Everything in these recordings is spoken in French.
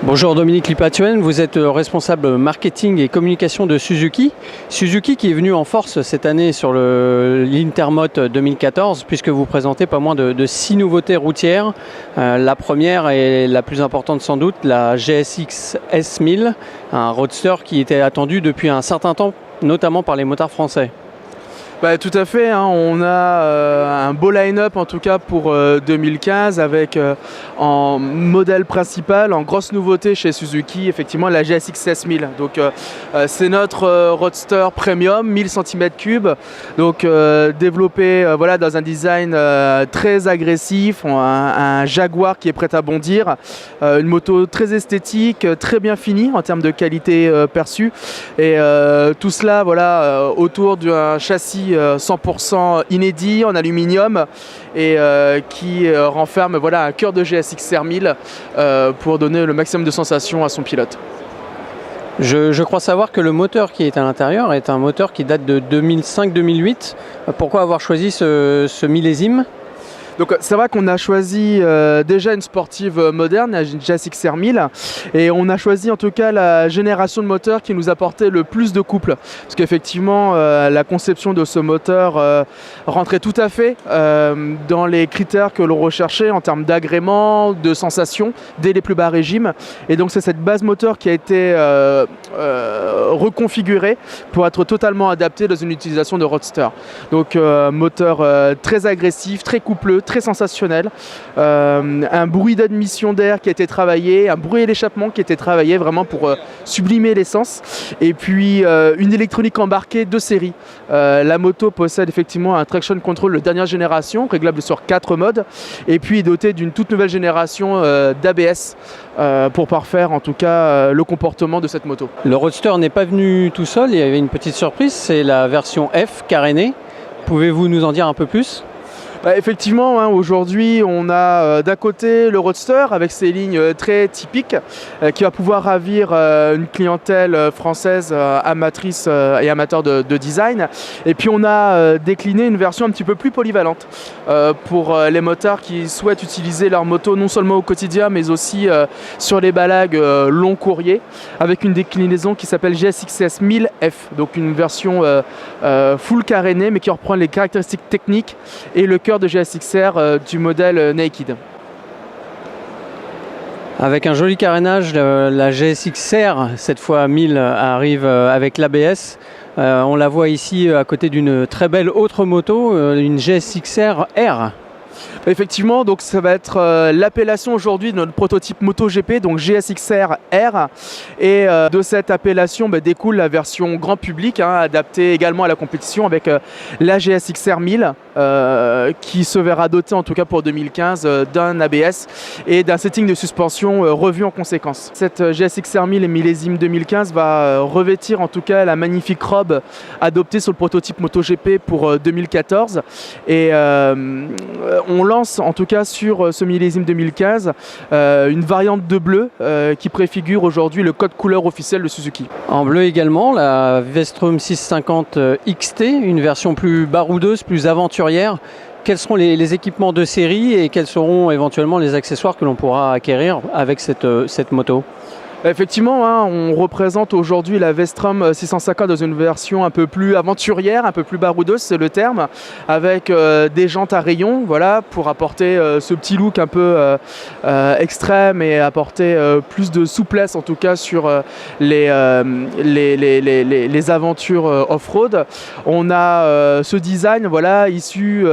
Bonjour Dominique Lipatuen, vous êtes responsable marketing et communication de Suzuki. Suzuki qui est venu en force cette année sur l'Intermot 2014 puisque vous présentez pas moins de 6 nouveautés routières. La première et la plus importante sans doute, la GSX S1000, un roadster qui était attendu depuis un certain temps, notamment par les motards français. Tout à fait, hein. On a un beau line-up en tout cas pour 2015 avec en modèle principal, en grosse nouveauté chez Suzuki, effectivement la GSX S1000. Donc c'est notre roadster premium, 1000 cm3, donc développé voilà, dans un design très agressif, un Jaguar qui est prêt à bondir, une moto très esthétique, très bien finie en termes de qualité perçue, et tout cela voilà, autour d'un châssis 100% inédit en aluminium et qui renferme voilà, un cœur de GSX R1000 pour donner le maximum de sensations à son pilote. Je crois savoir que le moteur qui est à l'intérieur est un moteur qui date de 2005-2008. Pourquoi avoir choisi ce millésime ? Donc c'est vrai qu'on a choisi déjà une sportive moderne, la GSX R1000, et on a choisi en tout cas la génération de moteur qui nous apportait le plus de couple. Parce qu'effectivement, la conception de ce moteur rentrait tout à fait dans les critères que l'on recherchait en termes d'agrément, de sensations, dès les plus bas régimes. Et donc c'est cette base moteur qui a été reconfigurée pour être totalement adaptée dans une utilisation de roadster. Donc moteur très agressif, très coupleux, très sensationnel, un bruit d'admission d'air qui a été travaillé, un bruit d'échappement qui a été travaillé vraiment pour sublimer l'essence, et puis une électronique embarquée de série. La moto possède effectivement un traction control de dernière génération, réglable sur 4 modes, et puis est doté d'une toute nouvelle génération d'ABS pour parfaire en tout cas le comportement de cette moto. Le Roadster n'est pas venu tout seul, il y avait une petite surprise, c'est la version F carénée. Pouvez-vous nous en dire un peu plus ? Effectivement, hein, aujourd'hui on a d'un côté le Roadster avec ses lignes très typiques qui va pouvoir ravir une clientèle française amatrice et amateur de design, et puis on a décliné une version un petit peu plus polyvalente pour les motards qui souhaitent utiliser leur moto non seulement au quotidien mais aussi sur les balagues long courrier, avec une déclinaison qui s'appelle GSX 1000F, donc une version full carénée mais qui reprend les caractéristiques techniques et le cœur de GSX-R du modèle Naked. Avec un joli carénage, la GSX-R, cette fois 1000, arrive avec l'ABS. On la voit ici à côté d'une très belle autre moto, une GSX-R R. Effectivement, donc ça va être l'appellation aujourd'hui de notre prototype MotoGP, donc GSX-R R, et de cette appellation découle la version grand public, hein, adaptée également à la compétition avec la GSX-R 1000 qui se verra dotée en tout cas pour 2015 d'un ABS et d'un setting de suspension revu en conséquence. Cette GSX-R 1000 millésime 2015 va revêtir en tout cas la magnifique robe adoptée sur le prototype MotoGP pour 2014, et on lance en tout cas sur ce millésime 2015 une variante de bleu qui préfigure aujourd'hui le code couleur officiel de Suzuki. En bleu également, la Vestrum 650 XT, une version plus baroudeuse, plus aventurière. Quels seront les équipements de série et quels seront éventuellement les accessoires que l'on pourra acquérir avec cette moto ? Effectivement, hein, on représente aujourd'hui la Vestrum 650 dans une version un peu plus aventurière, un peu plus baroudeuse, c'est le terme, avec des jantes à rayons, voilà, pour apporter ce petit look un peu extrême et apporter plus de souplesse en tout cas sur les aventures off-road. On a ce design voilà, issu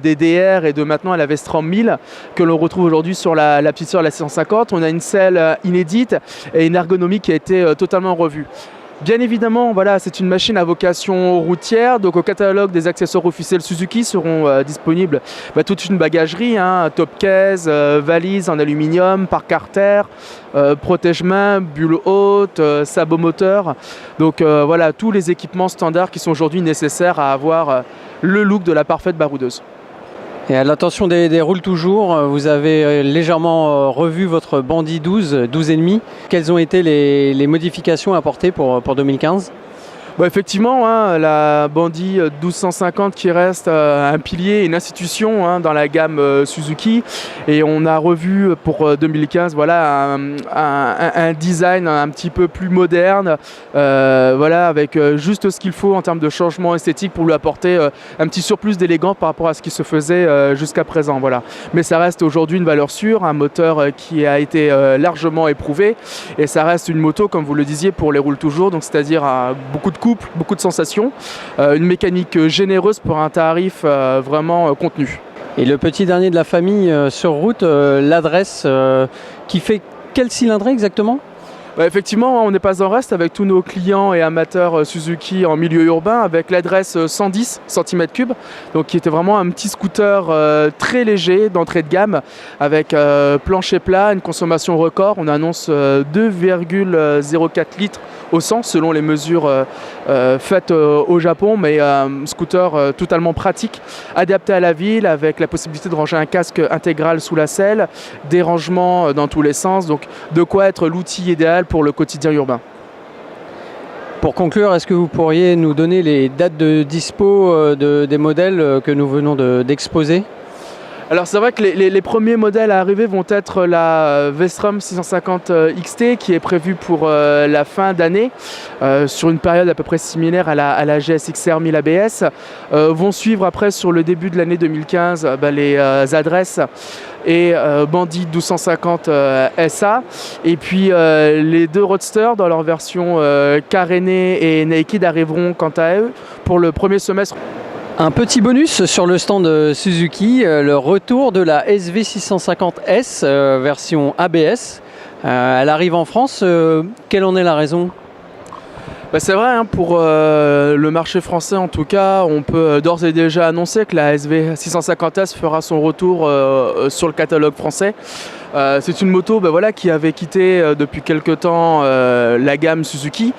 des DR et de maintenant la Vestrum 1000 que l'on retrouve aujourd'hui sur la petite sœur la 650. On a une selle inédite et une ergonomie qui a été totalement revue. Bien évidemment, voilà, c'est une machine à vocation routière, donc au catalogue des accessoires officiels Suzuki seront disponibles toute une bagagerie, hein, top case, valise en aluminium, parc-artère, protège-main, bulle haute, sabot moteur. Donc voilà, tous les équipements standards qui sont aujourd'hui nécessaires à avoir le look de la parfaite baroudeuse. Et à l'attention des roules toujours, vous avez légèrement revu votre Bandit 12,5. Quelles ont été les modifications apportées pour 2015 ? Bon, effectivement, hein, la Bandy 1250 qui reste un pilier, une institution hein, dans la gamme Suzuki, et on a revu pour 2015 voilà, un design un petit peu plus moderne, voilà, avec juste ce qu'il faut en termes de changement esthétique pour lui apporter un petit surplus d'élégance par rapport à ce qui se faisait jusqu'à présent. Voilà. Mais ça reste aujourd'hui une valeur sûre, un moteur qui a été largement éprouvé, et ça reste une moto, comme vous le disiez, pour les roule toujours, donc c'est-à-dire beaucoup de couple, beaucoup de sensations, une mécanique généreuse pour un tarif vraiment contenu. Et le petit dernier de la famille sur route, l'adresse qui fait quel cylindré exactement ? Bah effectivement, on n'est pas en reste avec tous nos clients et amateurs Suzuki en milieu urbain, avec l'adresse 110 cm3, donc qui était vraiment un petit scooter très léger d'entrée de gamme, avec plancher plat, une consommation record. On annonce 2,04 litres au 100 selon les mesures faites au Japon, mais scooter totalement pratique, adapté à la ville, avec la possibilité de ranger un casque intégral sous la selle, des rangements dans tous les sens, donc de quoi être l'outil idéal pour le quotidien urbain. Pour conclure, est-ce que vous pourriez nous donner les dates de dispo des modèles que nous venons d'exposer ? Alors c'est vrai que les premiers modèles à arriver vont être la Vestrom 650 XT qui est prévue pour la fin d'année sur une période à peu près similaire à la GSX-R 1000 ABS. Vont suivre après sur le début de l'année 2015 les adresses et Bandy 1250 SA, et puis les deux Roadster dans leur version carénée et naked arriveront quant à eux pour le premier semestre. Un petit bonus sur le stand Suzuki, le retour de la SV650S version ABS. Elle arrive en France, quelle en est la raison ? Bah c'est vrai, hein, pour le marché français en tout cas, on peut d'ores et déjà annoncer que la SV650S fera son retour sur le catalogue français. C'est une moto voilà, qui avait quitté depuis quelque temps la gamme Suzuki,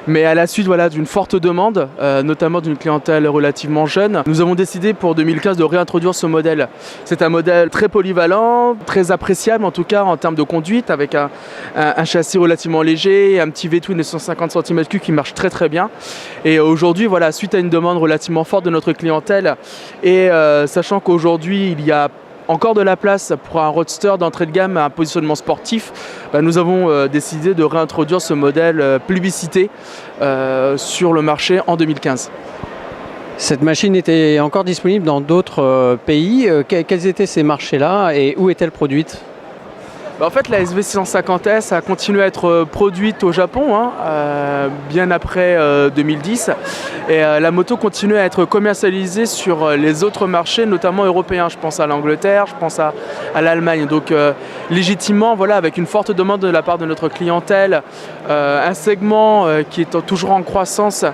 mais à la suite voilà, d'une forte demande, notamment d'une clientèle relativement jeune, nous avons décidé pour 2015 de réintroduire ce modèle. C'est un modèle très polyvalent, très appréciable en tout cas en termes de conduite, avec un châssis relativement léger, un petit V-twin de 150 cm3 qui marche très très bien. Et aujourd'hui, voilà, suite à une demande relativement forte de notre clientèle, et sachant qu'aujourd'hui il y a encore de la place pour un roadster d'entrée de gamme à un positionnement sportif, nous avons décidé de réintroduire ce modèle plébiscité sur le marché en 2015. Cette machine était encore disponible dans d'autres pays. Quels étaient ces marchés-là et où est-elle produite ? En fait, la SV650S a continué à être produite au Japon, hein, bien après 2010. Et la moto continue à être commercialisée sur les autres marchés, notamment européens. Je pense à l'Angleterre, je pense à l'Allemagne. Donc légitimement, voilà, avec une forte demande de la part de notre clientèle, un segment qui est toujours en croissance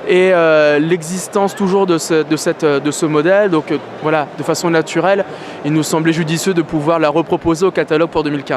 et l'existence toujours de ce modèle. Donc voilà, de façon naturelle, il nous semblait judicieux de pouvoir la reproposer au catalogue pour 2015.